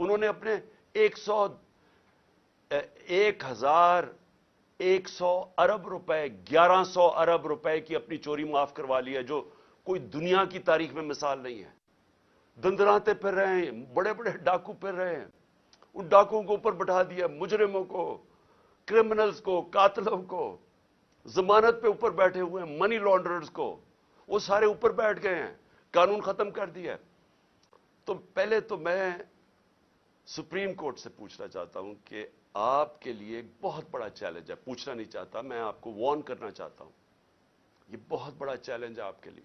उन्होंने अपने 1100 अरब रुपए 1100 अरब रुपए की अपनी चोरी माफ करवा ली है, जो कोई दुनिया की तारीख में मिसाल नहीं है। दंदराते फिर रहे हैं, बड़े बड़े डाकू फिर रहे हैं, उन डाकुओं को ऊपर बैठा दिया, मुजरिमों को, क्रिमिनल्स को, कातलों को, जमानत पे ऊपर बैठे हुए हैं, मनी लॉन्ड्रर्स को, वो सारे ऊपर बैठ गए हैं, कानून खत्म कर दिया। तो पहले तो मैं सुप्रीम कोर्ट से पूछना चाहता हूं कि आपके लिए एक बहुत बड़ा चैलेंज है, पूछना नहीं चाहता, मैं आपको वार्न करना चाहता हूं, ये बहुत बड़ा चैलेंज है आपके लिए।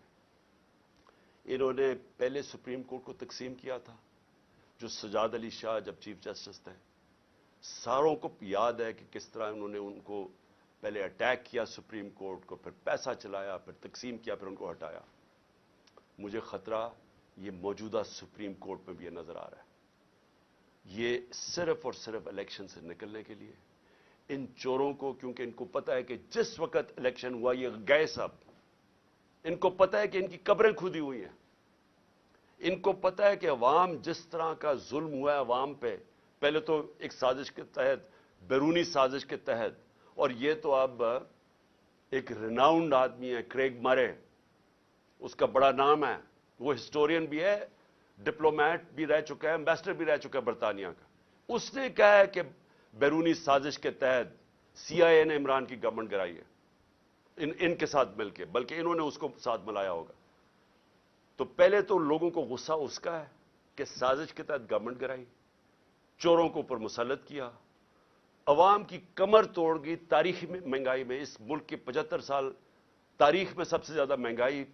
इन्होंने पहले सुप्रीम कोर्ट को तकसीम किया था, जो सजाद अली शाह जब चीफ जस्टिस थे, सारों को याद है कि किस तरह उन्होंने उनको पहले अटैक किया सुप्रीम कोर्ट को, फिर पैसा चलाया, फिर तकसीम किया, फिर उनको हटाया। मुझे खतरा ये मौजूदा सुप्रीम कोर्ट में भी नजर आ रहा है। ये सिर्फ और सिर्फ इलेक्शन से निकलने के लिए इन चोरों को, क्योंकि इनको पता है कि जिस वक्त इलेक्शन हुआ ये गए सब, इनको पता है कि इनकी कब्रें खुदी हुई हैं, इनको पता है कि अवाम जिस तरह का जुल्म हुआ है अवाम पे, पहले तो एक साजिश के तहत, बैरूनी साजिश के तहत, और ये तो अब एक रिनाउंड आदमी है क्रेग मरे, उसका बड़ा नाम है, वो हिस्टोरियन भी है, डिप्लोमेट भी रह चुका है, एम्बेसडर भी रह चुका है बरतानिया का। उसने कहा है कि बैरूनी साजिश के तहत CIA ने इमरान की गवर्नमेंट गिराई है, इनके साथ मिलकर, बल्कि इन्होंने उसको साथ मिलाया होगा। तो पहले तो लोगों को गुस्सा उसका है कि साजिश के तहत गवर्नमेंट गिराई, चोरों को ऊपर मुसल्लत किया, अवाम की कमर तोड़ गई। तारीख में महंगाई में, इस मुल्क के 75 साल तारीख में सबसे ज्यादा महंगाई,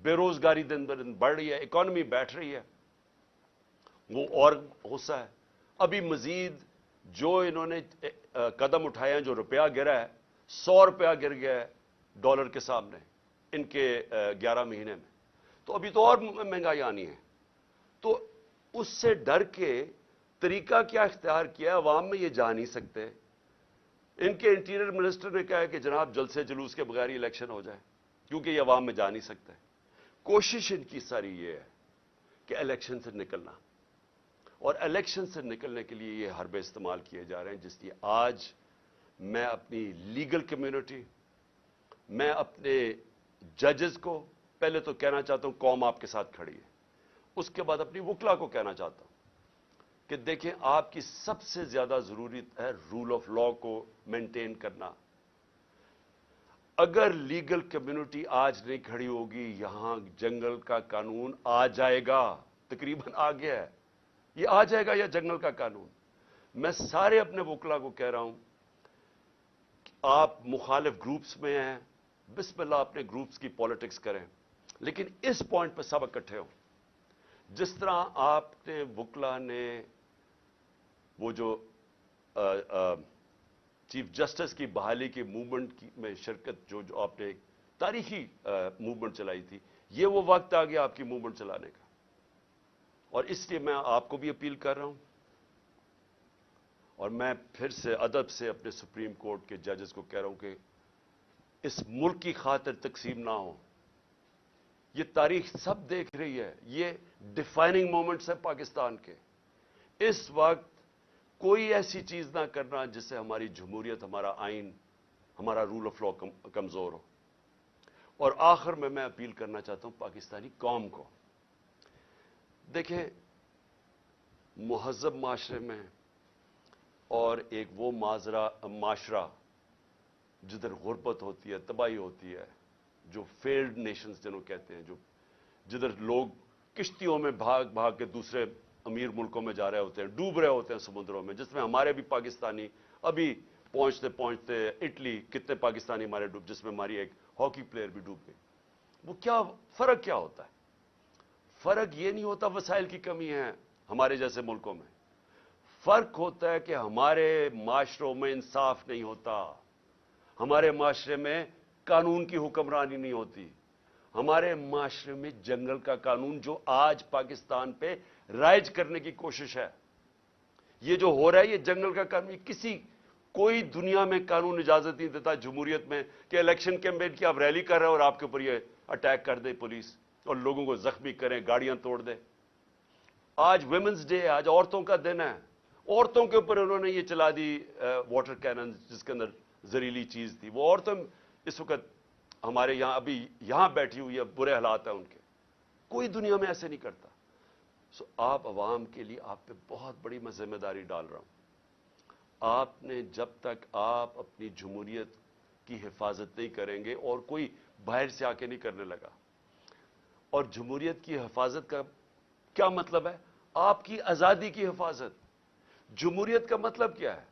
बेरोजगारी दिन ब दिन बढ़ रही है, इकॉनमी बैठ रही है, वो और गुस्सा है। अभी मजीद जो इन्होंने कदम उठाए हैं, जो रुपया गिरा है, 100 रुपया गिर गया है डॉलर के सामने इनके 11 महीने में, तो अभी तो और महंगाई आनी है। तो उससे डर के तरीका क्या इख्तियार किया, अवाम में ये जा नहीं सकते। इनके इंटीरियर मिनिस्टर ने कहा है कि जनाब जल्द से जुलूस के बगैर इलेक्शन हो जाए, क्योंकि ये अवाम में जा नहीं सकते। कोशिश इनकी सारी ये है कि इलेक्शन से निकलना, और इलेक्शन से निकलने के लिए ये हरबे इस्तेमाल किए जा रहे हैं, जिसलिए आज मैं अपनी लीगल कम्युनिटी, मैं अपने जजेस को पहले तो कहना चाहता हूं कौम आपके साथ खड़ी है, उसके बाद अपनी वकला को कहना चाहता हूं कि देखें, आपकी सबसे ज्यादा जरूरी है रूल ऑफ लॉ को मेंटेन करना। अगर लीगल कम्युनिटी आज नहीं खड़ी होगी, यहां जंगल का कानून आ जाएगा, तकरीबन आ गया है, ये आ जाएगा या जंगल का कानून। मैं सारे अपने वकला को कह रहा हूं कि आप मुखालिफ ग्रुप्स में हैं, बिस्मिल्लाह अपने ग्रुप्स की पॉलिटिक्स करें, लेकिन इस पॉइंट पर सब इकट्ठे हो। जिस तरह आपने वकला ने वो जो चीफ जस्टिस की बहाली की मूवमेंट में शिरकत, जो आपने एक तारीखी मूवमेंट चलाई थी, ये वो वक्त आ गया आपकी मूवमेंट चलाने का। और इसलिए मैं आपको भी अपील कर रहा हूं, और मैं फिर से अदब से अपने सुप्रीम कोर्ट के जजेस को कह रहा हूं कि इस मुल्क की खातिर तकसीम ना हो। ये तारीख सब देख रही है, ये डिफाइनिंग मोमेंट्स है पाकिस्तान के। इस वक्त कोई ऐसी चीज ना करना जिससे हमारी जमहूरियत, हमारा आइन, हमारा रूल ऑफ लॉ कमजोर हो। और आखिर में मैं अपील करना चाहता हूं पाकिस्तानी कौम को, देखें, मुहज़्ज़ब माशरे में और एक वो माशरा जिधर गुर्बत होती है, तबाही होती है, जो फेल्ड नेशंस जिन्हों कहते हैं, जो जिधर लोग किश्तियों में भाग भाग के दूसरे अमीर मुल्कों में जा रहे होते हैं, डूब रहे होते हैं समुद्रों में, जिसमें हमारे भी पाकिस्तानी अभी पहुंचते पहुंचते इटली, कितने पाकिस्तानी हमारे डूब, जिसमें हमारी एक हॉकी प्लेयर भी डूब गई। वो क्या फर्क क्या होता है? फर्क ये नहीं होता वसाइल की कमी है हमारे जैसे मुल्कों में, फर्क होता है कि हमारे माशरों में इंसाफ नहीं होता, हमारे माशरे में कानून की हुक्मरानी नहीं होती, हमारे माशरे में जंगल का कानून जो आज पाकिस्तान पे राइज करने की कोशिश है, ये जो हो रहा है, ये जंगल का कानून, कोई दुनिया में कानून इजाजत नहीं देता जमहूरियत में कि इलेक्शन कैंपेन की आप रैली कर रहे हो और आपके ऊपर ये अटैक कर दे पुलिस और लोगों को जख्मी करें, गाड़ियां तोड़ दे। آج ویمنز ڈے ہے, آج عورتوں کا دن ہے. عورتوں کے اوپر انہوں نے یہ چلا دی واٹر کینن جس کے اندر زہریلی چیز تھی. وہ عورتیں اس وقت ہمارے یہاں ابھی یہاں بیٹھی ہوئی ہے, برے حالات ہیں ان کے. کوئی دنیا میں ایسے نہیں کرتا. سو آپ عوام کے لیے آپ پہ بہت بڑی میں ذمہ داری ڈال رہا ہوں. آپ نے جب تک آپ اپنی جمہوریت کی حفاظت نہیں کریں گے, اور کوئی باہر سے آ کے نہیں کرنے لگا. اور جمہوریت کی حفاظت کا کیا مطلب ہے؟ آپ کی آزادی کی حفاظت. جمہوریت کا مطلب کیا ہے؟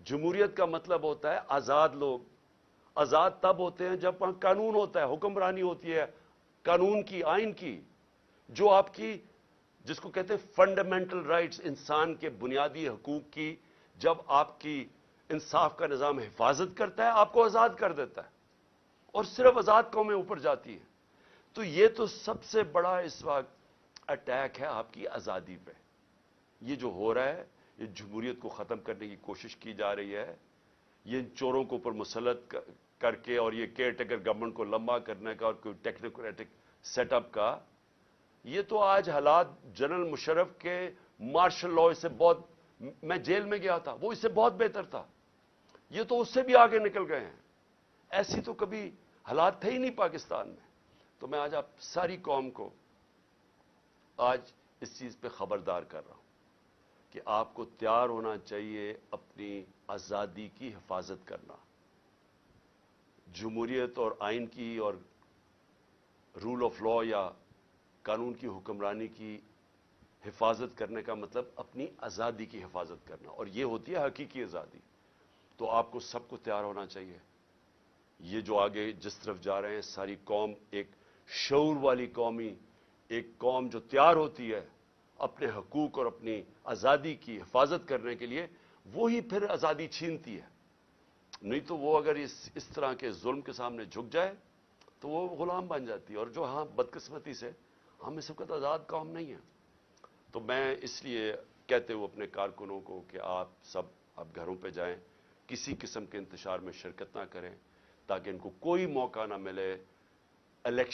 جمہوریت کا مطلب ہوتا ہے آزاد لوگ. آزاد تب ہوتے ہیں جب وہاں قانون ہوتا ہے, حکمرانی ہوتی ہے قانون کی, آئین کی, جو آپ کی جس کو کہتے ہیں فنڈامنٹل رائٹس, انسان کے بنیادی حقوق کی. جب آپ کی انصاف کا نظام حفاظت کرتا ہے, آپ کو آزاد کر دیتا ہے, اور صرف آزاد قومیں اوپر جاتی ہیں. تو یہ تو سب سے بڑا اس وقت اٹیک ہے آپ کی آزادی پہ. یہ جو ہو رہا ہے, یہ جمہوریت کو ختم کرنے کی کوشش کی جا رہی ہے. یہ ان چوروں کو اوپر مسلط کر کے, اور یہ کیئر ٹیکر گورنمنٹ کو لمبا کرنے کا, اور کوئی ٹیکنوکریٹک سیٹ اپ کا. یہ تو آج حالات جنرل مشرف کے مارشل لاء سے بہت, میں جیل میں گیا تھا, وہ اس سے بہت بہتر تھا. یہ تو اس سے بھی آگے نکل گئے ہیں. ایسی تو کبھی حالات تھے ہی نہیں پاکستان میں. تو میں آج آپ ساری قوم کو آج اس چیز پہ خبردار کر رہا ہوں کہ آپ کو تیار ہونا چاہیے اپنی آزادی کی حفاظت کرنا. جمہوریت اور آئین کی اور رول آف لاء یا قانون کی حکمرانی کی حفاظت کرنے کا مطلب اپنی آزادی کی حفاظت کرنا, اور یہ ہوتی ہے حقیقی آزادی. تو آپ کو سب کو تیار ہونا چاہیے. یہ جو آگے جس طرف جا رہے ہیں, ساری قوم ایک شعور والی قومی, ایک قوم جو تیار ہوتی ہے اپنے حقوق اور اپنی آزادی کی حفاظت کرنے کے لیے, وہی پھر آزادی چھینتی ہے. نہیں تو وہ اگر اس طرح کے ظلم کے سامنے جھک جائے تو وہ غلام بن جاتی ہے. اور جو ہاں بدقسمتی سے ہم اس وقت آزاد قوم نہیں ہیں. تو میں اس لیے کہتے ہوئے اپنے کارکنوں کو کہ آپ سب اب گھروں پہ جائیں, کسی قسم کے انتشار میں شرکت نہ کریں, تاکہ ان کو کوئی موقع نہ ملے الیکشن